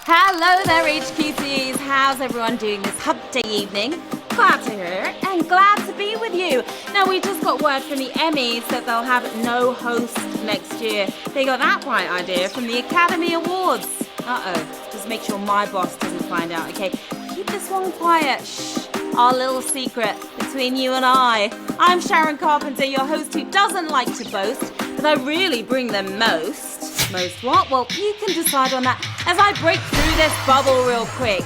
Hello there, HQCs. How's everyone doing this hump day evening? Glad to hear it and glad to be with you. Now, we just got word from the Emmys that they'll have no host next year. They got that right idea from the Academy Awards. Uh-oh. Just make sure my boss doesn't find out, okay? Keep this one quiet. Shh. Our little secret between you and I. I'm Sharon Carpenter, your host who doesn't like to boast, but I really bring them most. Most what? Well, you can decide on that as I break through this bubble real quick.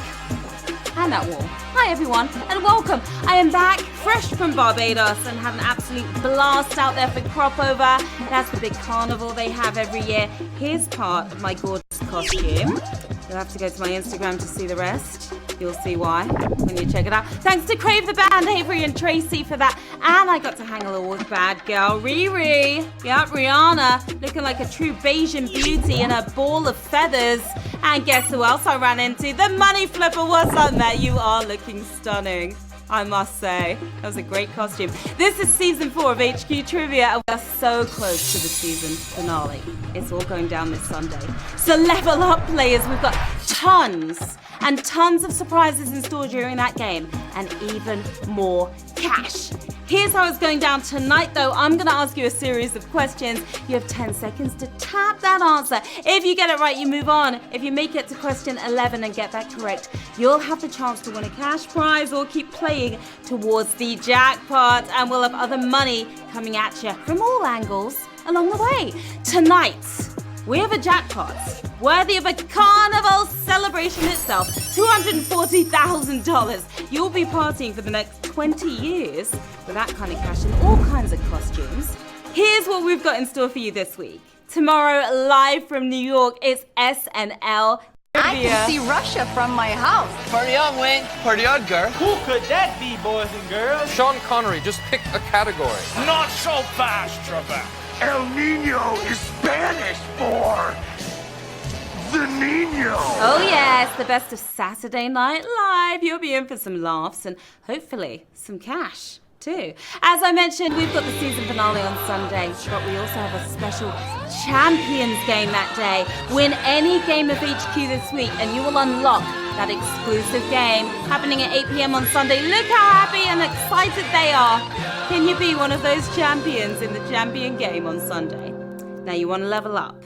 And that wall. Hi everyone, and welcome. I am back, fresh from Barbados, and had an absolute blast out there for Crop Over. That's the big carnival they have every year. Here's part of my gorgeous costume. You'll have to go to my Instagram to see the rest. You'll see why when you check it out. Thanks to Crave the Band, Avery and Tracy for that. And I got to hang along with bad girl Riri. Yep, Rihanna, looking like a true Bayesian beauty in a ball of feathers. And guess who else I ran into? The money flipper. What's up, Matt? You are looking stunning, I must say. That was a great costume. This is season 4 of HQ Trivia, and we're so close to the season finale. It's all going down this Sunday. So level up, players. We've got tons and tons of surprises in store during that game, and even more cash. Here's how it's going down tonight, though. I'm going to ask you a series of questions. You have 10 seconds to tap that answer. If you get it right, you move on. If you make it to question 11 and get that correct, you'll have the chance to win a cash prize or keep playing towards the jackpot. And we'll have other money coming at you from all angles along the way. Tonight, we have a jackpot worthy of a carnival celebration itself. $240,000. You'll be partying for the next 20 years with that kind of cash and all kinds of costumes. Here's what we've got in store for you this week. Tomorrow, live from New York, it's SNL I can see Russia from my house. Party on, Wayne. Party on, girl. Who could that be, boys and girls? Sean Connery, just pick a category. Not so fast, Trebek. El Nino is Spanish for the Nino. Oh yes, the best of Saturday Night Live. You'll be in for some laughs and hopefully some cash too. As I mentioned, we've got the season finale on Sunday, but we also have a special Champions game that day. Win any game of HQ this week and you will unlock that exclusive game happening at 8 p.m. on Sunday. Look how happy and excited they are. Can you be one of those champions in the champion game on Sunday? Now you want to level up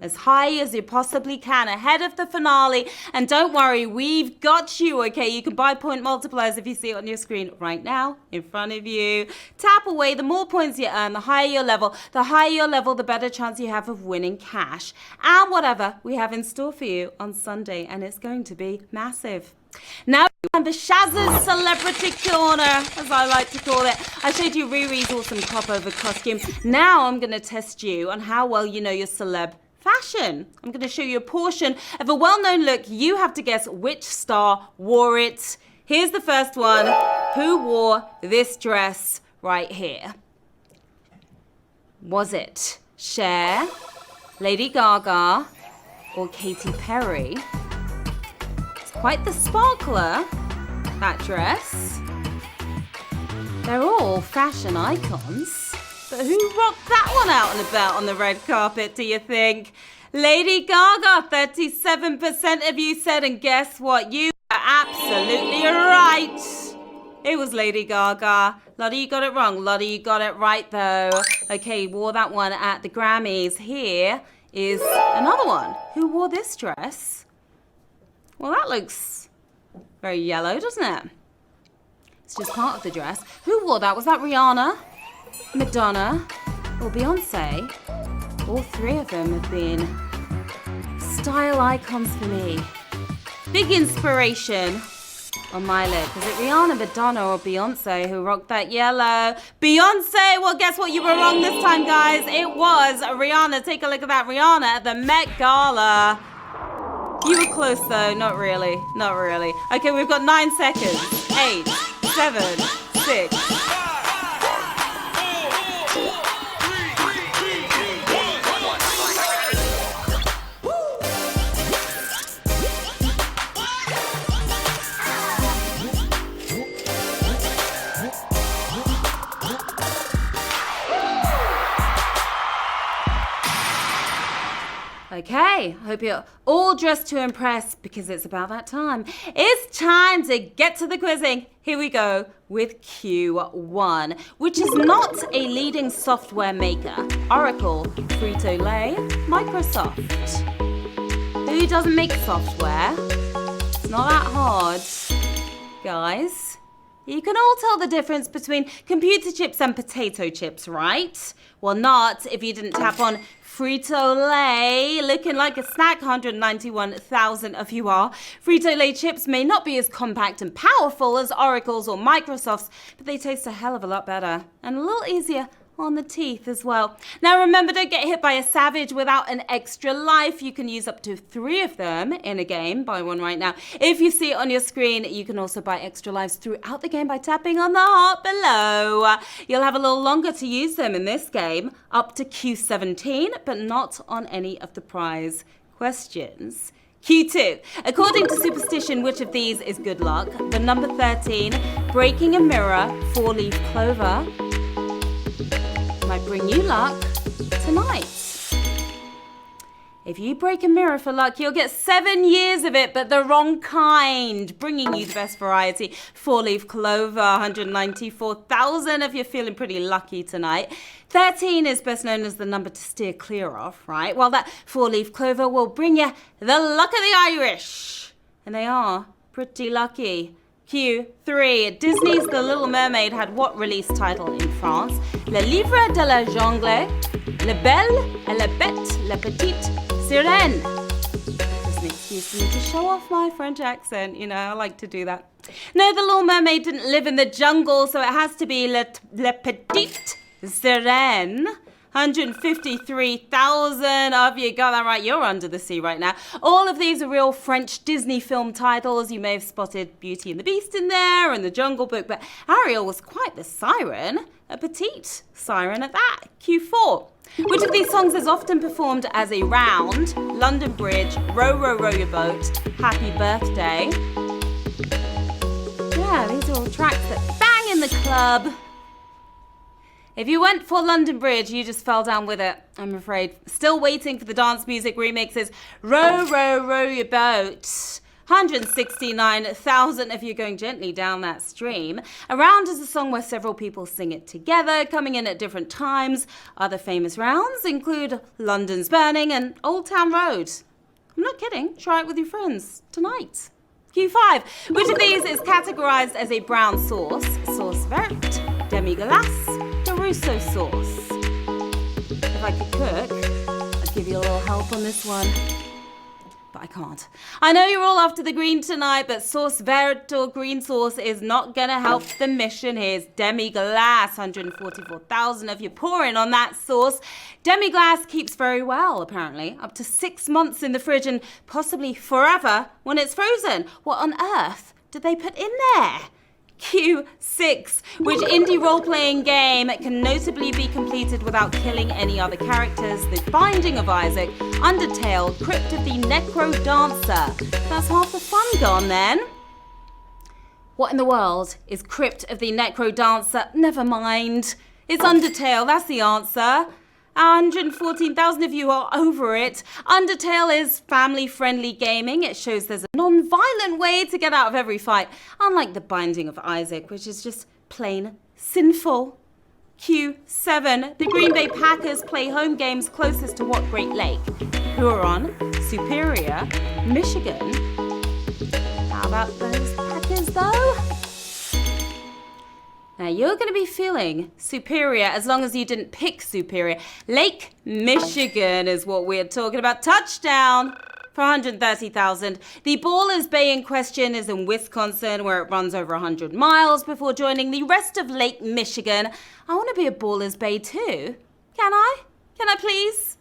as high as you possibly can ahead of the finale. And don't worry, we've got you, okay? You can buy point multipliers if you see it on your screen right now in front of you. Tap away. The more points you earn, the higher your level. The higher your level, the better chance you have of winning cash. And whatever we have in store for you on Sunday. And it's going to be massive. Now, and the Shaz's Celebrity Corner, as I like to call it. I showed you Riri's awesome Crop Over costume. Now I'm going to test you on how well you know your celeb fashion. I'm going to show you a portion of a well-known look. You have to guess which star wore it. Here's the first one. Who wore this dress right here? Was it Cher, Lady Gaga, or Katy Perry? It's quite the sparkler, that dress. They're all fashion icons. But who rocked that one out and about on the red carpet, do you think? Lady Gaga, 37% of you said, and guess what? You are absolutely right. It was Lady Gaga. Lottie, you got it wrong. Lottie, you got it right, though. Okay, wore that one at the Grammys. Here is another one. Who wore this dress? Well, that looks very yellow, doesn't it? It's just part of the dress. Who wore that? Was that Rihanna? Madonna or Beyonce? All three of them have been style icons for me. Big inspiration on my list. Was it Rihanna, Madonna, or Beyonce who rocked that yellow? Beyonce! Well, guess what? You were wrong this time, guys. It was Rihanna. Take a look at that. Rihanna at the Met Gala. You were close, though. Not really. Not really. Okay, we've got 9 seconds. 8, 7, 6. Okay, Okay, I hope you're all dressed to impress because it's about that time. It's time to get to the quizzing. Here we go with Q1, which is not a leading software maker. Oracle, Frito-Lay, Microsoft. Who doesn't make software? It's not that hard, guys. You can all tell the difference between computer chips and potato chips, right? Well, not if you didn't tap on Frito-Lay, looking like a snack, 191,000 of you are. Frito-Lay chips may not be as compact and powerful as Oracle's or Microsoft's, but they taste a hell of a lot better and a little easier on the teeth as well. Now remember, don't get hit by a savage without an extra life. You can use up to 3 of them in a game. Buy one right now. If you see it on your screen, you can also buy extra lives throughout the game by tapping on the heart below. You'll have a little longer to use them in this game, up to Q17, but not on any of the prize questions. Q2. According to superstition, which of these is good luck? The number 13, breaking a mirror, 4-leaf clover, might bring you luck tonight. If you break a mirror for luck, you'll get 7 years of it, but the wrong kind, bringing you the best variety. 4-leaf clover, 194,000 if you're feeling pretty lucky tonight. 13 is best known as the number to steer clear of, right? Well, that 4-leaf clover will bring you the luck of the Irish. And they are pretty lucky. Q3. Disney's The Little Mermaid had what release title in France? Le Livre de la Jungle, La Belle et la Bête, La Petite Sirène. Just an excuse for me to show off my French accent, you know, I like to do that. No, The Little Mermaid didn't live in the jungle, so it has to be La Petite Sirène. 153,000 of you got that right. You're under the sea right now. All of these are real French Disney film titles. You may have spotted Beauty and the Beast in there and The Jungle Book, but Ariel was quite the siren, a petite siren at that. Q4. Which of these songs is often performed as a round? London Bridge, Row, Row, Row Your Boat, Happy Birthday. Yeah, these are all tracks that bang in the club. If you went for London Bridge, you just fell down with it, I'm afraid. Still waiting for the dance music remixes. Row, row, row your boat. 169,000 if you're going gently down that stream. Around is a song where several people sing it together, coming in at different times. Other famous rounds include London's Burning and Old Town Road. I'm not kidding. Try it with your friends tonight. Q5. Which of these is categorized as a brown sauce? Sauce verte, demi-glace, Russo sauce. If I could cook, I'd give you a little help on this one. But I can't. I know you're all after the green tonight, but sauce verte or green sauce is not gonna help the mission. Here's demi-glace, 144,000 if you're pouring on that sauce. Demi-glace keeps very well, apparently. Up to 6 months in the fridge and possibly forever when it's frozen. What on earth did they put in there? Q6. Which indie role-playing game can notably be completed without killing any other characters? The Binding of Isaac, Undertale, Crypt of the Necro Dancer. That's half the fun gone then. What in the world is Crypt of the Necro Dancer? Never mind. It's Undertale, that's the answer. 114,000 of you are over it. Undertale is family-friendly gaming. It shows there's a non-violent way to get out of every fight, unlike The Binding of Isaac, which is just plain sinful. Q7. The Green Bay Packers play home games closest to what Great Lake? Huron, Superior, Michigan. How about those Packers, though? Now, you're going to be feeling Superior as long as you didn't pick Superior. Lake Michigan is what we're talking about. Touchdown for 130,000. The Ballers Bay in question is in Wisconsin, where it runs over 100 miles before joining the rest of Lake Michigan. I want to be a Ballers Bay too. Can I? Can I please?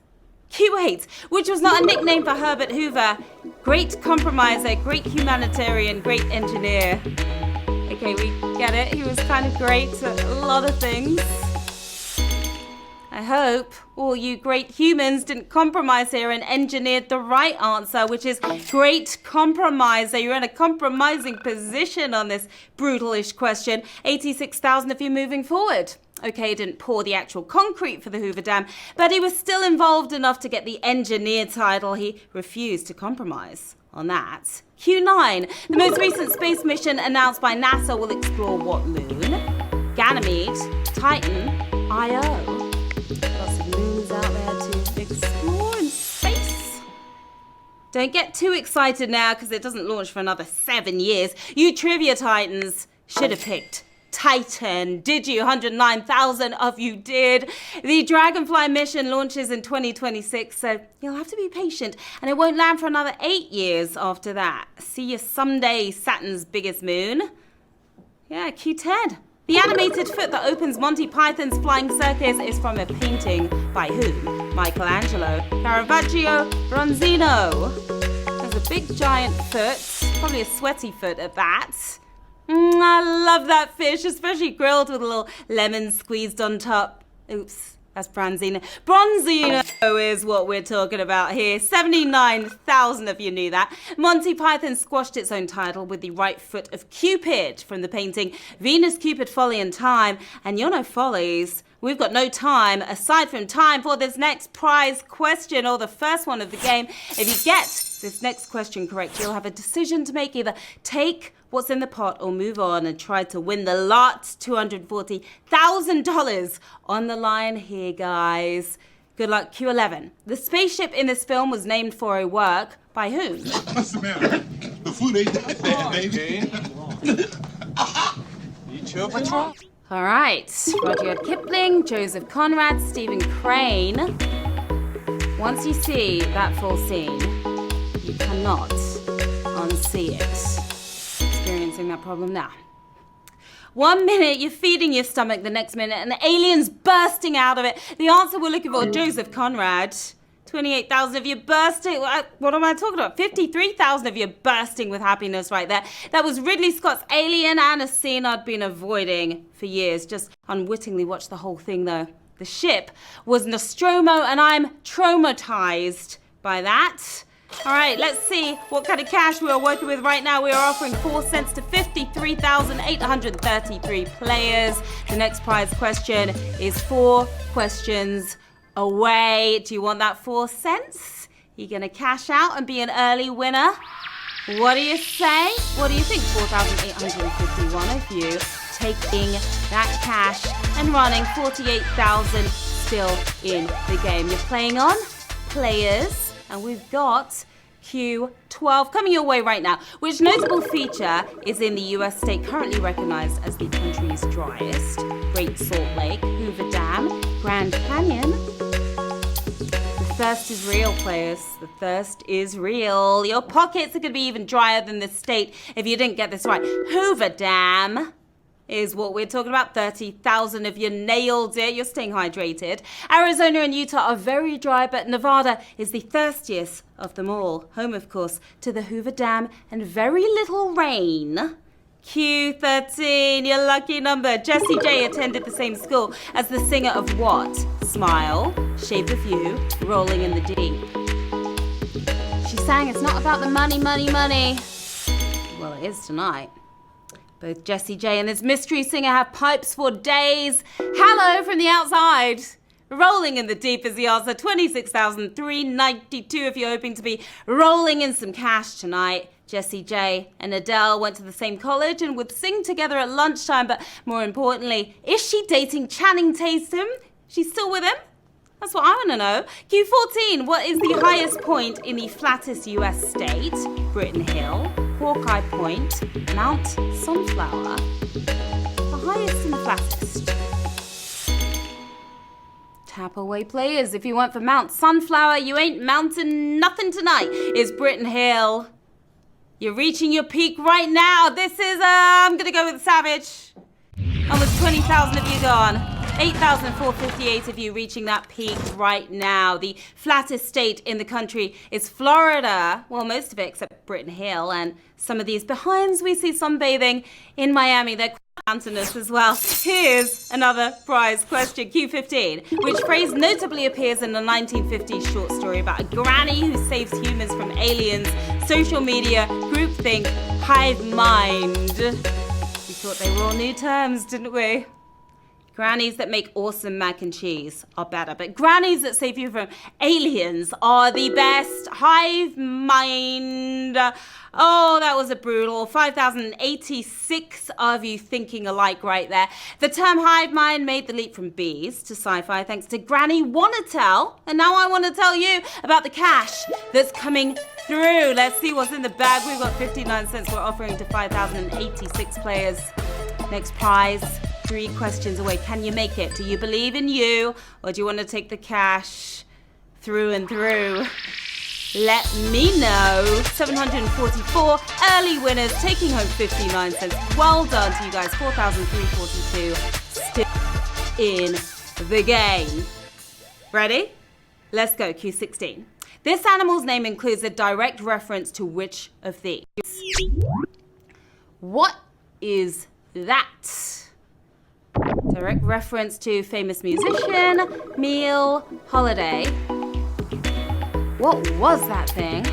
Q8, which was not a nickname for Herbert Hoover. Great compromiser, great humanitarian, great engineer. Okay, we get it. He was kind of great at a lot of things. I hope all you great humans didn't compromise here and engineered the right answer, which is great compromiser. You're in a compromising position on this brutalish question. 86,000 if you're moving forward. Okay, he didn't pour the actual concrete for the Hoover Dam, but he was still involved enough to get the engineer title. He refused to compromise on that. Q9, the most recent space mission announced by NASA, will explore what moon? Ganymede, Titan, Io. Lots of moons out there to explore in space. Don't get too excited now because it doesn't launch for another 7 years. You trivia titans should have picked Titan. Did you? 109,000 of you did. The Dragonfly mission launches in 2026, so you'll have to be patient, and it won't land for another 8 years after that. See you someday, Saturn's biggest moon. Yeah, Q10. The animated foot that opens Monty Python's Flying Circus is from a painting by whom? Michelangelo, Caravaggio, Bronzino. There's a big giant foot, probably a sweaty foot at that. I love that fish, especially grilled with a little lemon squeezed on top. Oops, that's Bronzino. Bronzino is what we're talking about here. 79,000 of you knew that. Monty Python squashed its own title with the right foot of Cupid from the painting Venus, Cupid, Folly and Time. And you're no follies. We've got no time, aside from time, for this next prize question, or the first one of the game. If you get this next question correct, you'll have a decision to make. Either take what's in the pot or move on and try to win the lot. $240,000 on the line here, guys. Good luck. Q11. The spaceship in this film was named for a work by whom? What's the matter? The food ain't that bad, baby. You choking? What's wrong? All right. Rudyard Kipling, Joseph Conrad, Stephen Crane. Once you see that full scene, you cannot unsee it. Experiencing that problem now. 1 minute you're feeding your stomach, the next minute an alien's bursting out of it. The answer we're looking for, Joseph Conrad. 28,000 of you bursting. What am I talking about? 53,000 of you bursting with happiness right there. That was Ridley Scott's Alien, and a scene I'd been avoiding for years. Just unwittingly watched the whole thing though. The ship was Nostromo, and I'm traumatized by that. All right, let's see what kind of cash we are working with right now. We are offering 4 cents to 53,833 players. The next prize question is 4 questions away. Do you want that 4 cents? You're going to cash out and be an early winner? What do you say? What do you think? 4,851 of you taking that cash and running. 48,000 still in the game. You're playing on players, and we've got Q12 coming your way right now. Which notable feature is in the US state currently recognized as the country's driest? Great Salt Lake, Hoover Dam, Grand Canyon. The thirst is real, players. The thirst is real. Your pockets are going to be even drier than this state if you didn't get this right. Hoover Dam is what we're talking about. 30,000 of you nailed it. You're staying hydrated. Arizona and Utah are very dry, but Nevada is the thirstiest of them all. Home, of course, to the Hoover Dam and very little rain. Q13, your lucky number. Jessie J attended the same school as the singer of what? Smile, Shape of You, Rolling in the Deep. She sang It's Not About the Money, Money, Money. Well, it is tonight. Both Jessie J and this mystery singer have pipes for days. Hello from the outside. Rolling in the Deep is the answer. 26,392 if you're hoping to be rolling in some cash tonight. Jessie J and Adele went to the same college and would sing together at lunchtime, but more importantly, is she dating Channing Tatum? She's still with him? That's what I want to know. Q14, what is the highest point in the flattest US state? Britton Hill, Hawkeye Point, Mount Sunflower. The highest and the flattest. Tap away, players. If you went for Mount Sunflower, you ain't mountain nothing tonight. It's Britton Hill. You're reaching your peak right now. This is, I'm going to go with Savage. Almost 20,000 of you gone. 8,458 of you reaching that peak right now. The flattest state in the country is Florida. Well, most of it except Britton Hill. And some of these behinds we see sunbathing in Miami. They're mountainous as well. Here's another prize question, Q15. Which phrase notably appears in the 1950s short story about a granny who saves humans from aliens, social media, groupthink, hive mind? We thought they were all new terms, didn't we? Grannies that make awesome mac and cheese are better, but grannies that save you from aliens are the best. Hive mind. Oh, that was a brutal 5,086 of you thinking alike right there. The term hive mind made the leap from bees to sci-fi thanks to Granny Wanna Tell. And now I want to tell you about the cash that's coming through. Let's see what's in the bag. We've got 59 cents we're offering to 5,086 players. Next prize. 3 questions away. Can you make it? Do you believe in you, or do you want to take the cash through and through? Let me know. 744 early winners taking home 59 cents. Well done to you guys. 4,342 still in the game. Ready? Let's go. Q16. This animal's name includes a direct reference to which of these? What is that? Direct reference to famous musician, meal, holiday. What was that thing?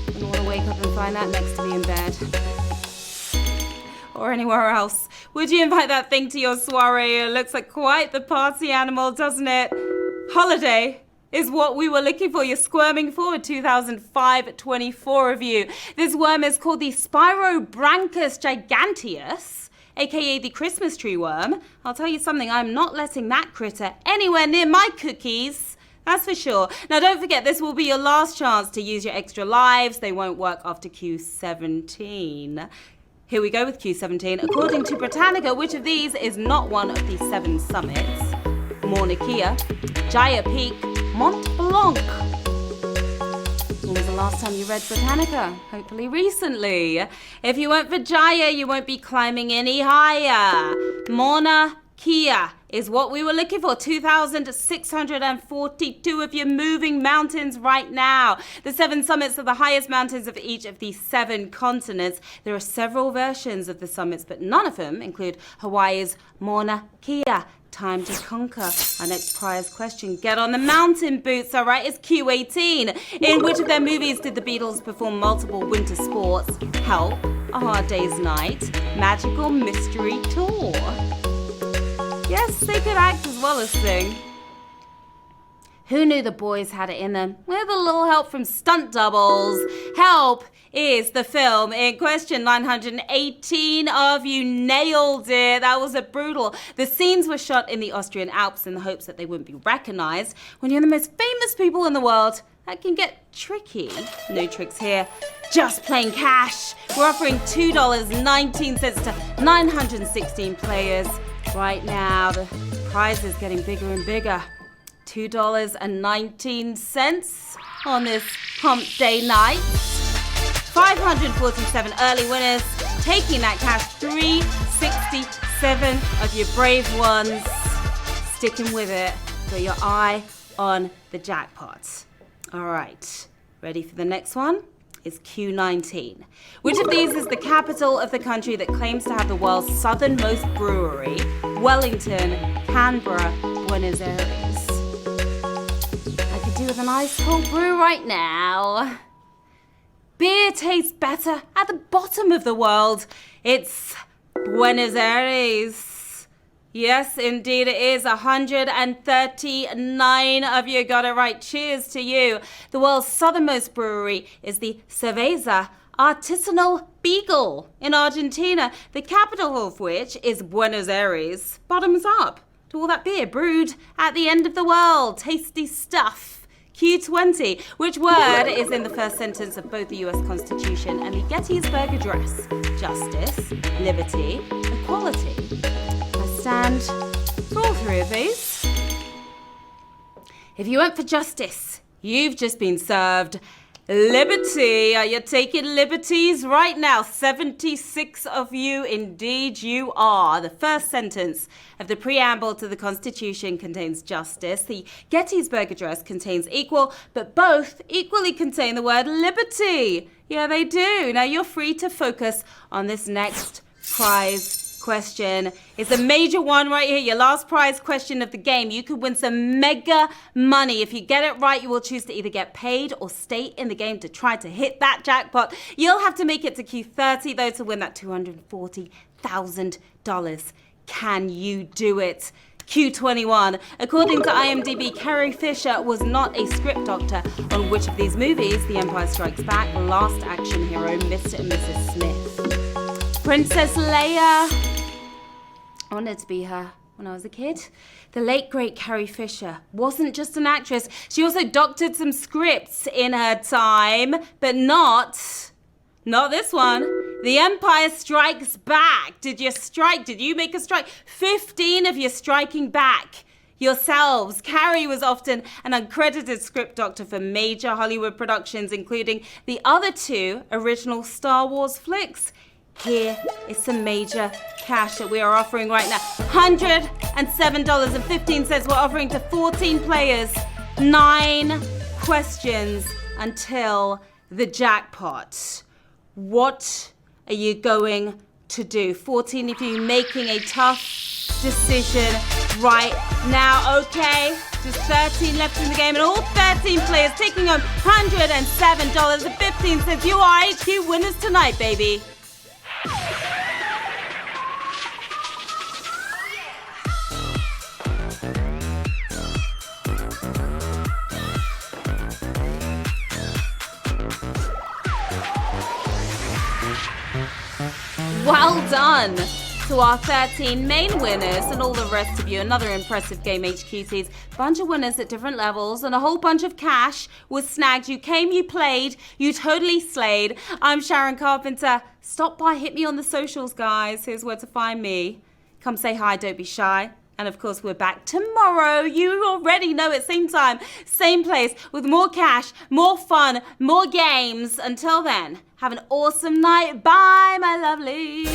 Wouldn't want to wake up and find that next to me in bed. Or anywhere else. Would you invite that thing to your soiree? It looks like quite the party animal, doesn't it? Holiday is what we were looking for. You're squirming forward. 2,524 of you. This worm is called the Spirobranchus giganteus, aka the Christmas tree worm. I'll tell you something, I'm not letting that critter anywhere near my cookies. That's for sure. Now don't forget, this will be your last chance to use your extra lives. They won't work after Q17. Here we go with Q17. According to Britannica, which of these is not one of the 7 summits? Mauna Kea, Jaya Peak, Mont Blanc. When was the last time you read Britannica? Hopefully recently. If you went for Jaya, you won't be climbing any higher. Mauna Kea is what we were looking for. 2,642 of you moving mountains right now. The 7 summits are the highest mountains of each of the 7 continents. There are several versions of the summits, but none of them include Hawaii's Mauna Kea. Time to conquer. Our next prize question. Get on the mountain boots, all right? It's Q18. In which of their movies did the Beatles perform multiple winter sports? Help, A Hard Day's Night, Magical Mystery Tour. Yes, they could act as well as sing. Who knew the boys had it in them? With a little help from stunt doubles. Help is the film in question. 918 of you nailed it. That was a brutal. The scenes were shot in the Austrian Alps in the hopes that they wouldn't be recognized. When you're the most famous people in the world, that can get tricky. No tricks here. Just plain cash. We're offering $2.19 to 916 players. Right now, the prize is getting bigger and bigger. $2.19 on this hump day night. 547 early winners, taking that cash. 367 of your brave ones, sticking with it. Got your eye on the jackpot. All right, ready for the next one? Is Q19. Which of these is the capital of the country that claims to have the world's southernmost brewery? Wellington, Canberra, Buenos Aires. I could do with an ice cold brew right now. Beer tastes better at the bottom of the world. It's Buenos Aires. Yes, indeed it is. 139 of you got it right. Cheers to you. The world's southernmost brewery is the Cerveza Artisanal Beagle in Argentina, the capital of which is Buenos Aires. Bottoms up to all that beer brewed at the end of the world. Tasty stuff. Q20. Which word is in the first sentence of both the US Constitution and the Gettysburg Address? Justice, liberty, equality. I stand for all 3 of these. If you went for justice, you've just been served liberty. Are you taking liberties right now? 76 of you, indeed you are. The first sentence of the preamble to the Constitution contains justice. The Gettysburg Address contains equal, but both equally contain the word liberty. Yeah, they do. Now you're free to focus on this next prize question. It's a major one right here, your last prize question of the game. You could win some mega money. If you get it right, you will choose to either get paid or stay in the game to try to hit that jackpot. You'll have to make it to Q30 though to win that $240,000 Can you do it? Q21. According to IMDb, Carrie Fisher was not a script doctor on which of these movies, The Empire Strikes Back, Last Action Hero, Mr. and Mrs. Smith. Princess Leia. I wanted to be her when I was a kid. The late, great Carrie Fisher wasn't just an actress. She also doctored some scripts in her time, but not this one. The Empire Strikes Back. Did you make a strike? 15 of you striking back yourselves. Carrie was often an uncredited script doctor for major Hollywood productions, including the other 2 original Star Wars flicks. Here is some major cash that we are offering right now. $107.15 we're offering to 14 players. 9 questions until the jackpot. What are you going to do? 14 of you making a tough decision right now, okay? Just 13 left in the game and all 13 players taking home $107.15. You are HQ winners tonight, baby. Well done to our 13 main winners and all the rest of you. Another impressive game, HQCs. Bunch of winners at different levels and a whole bunch of cash was snagged. You came, you played, you totally slayed. I'm Sharon Carpenter. Stop by, hit me on the socials, guys. Here's where to find me. Come say hi, don't be shy. And of course, we're back tomorrow. You already know it. Same time, same place, with more cash, more fun, more games. Until then, have an awesome night. Bye, my lovelies.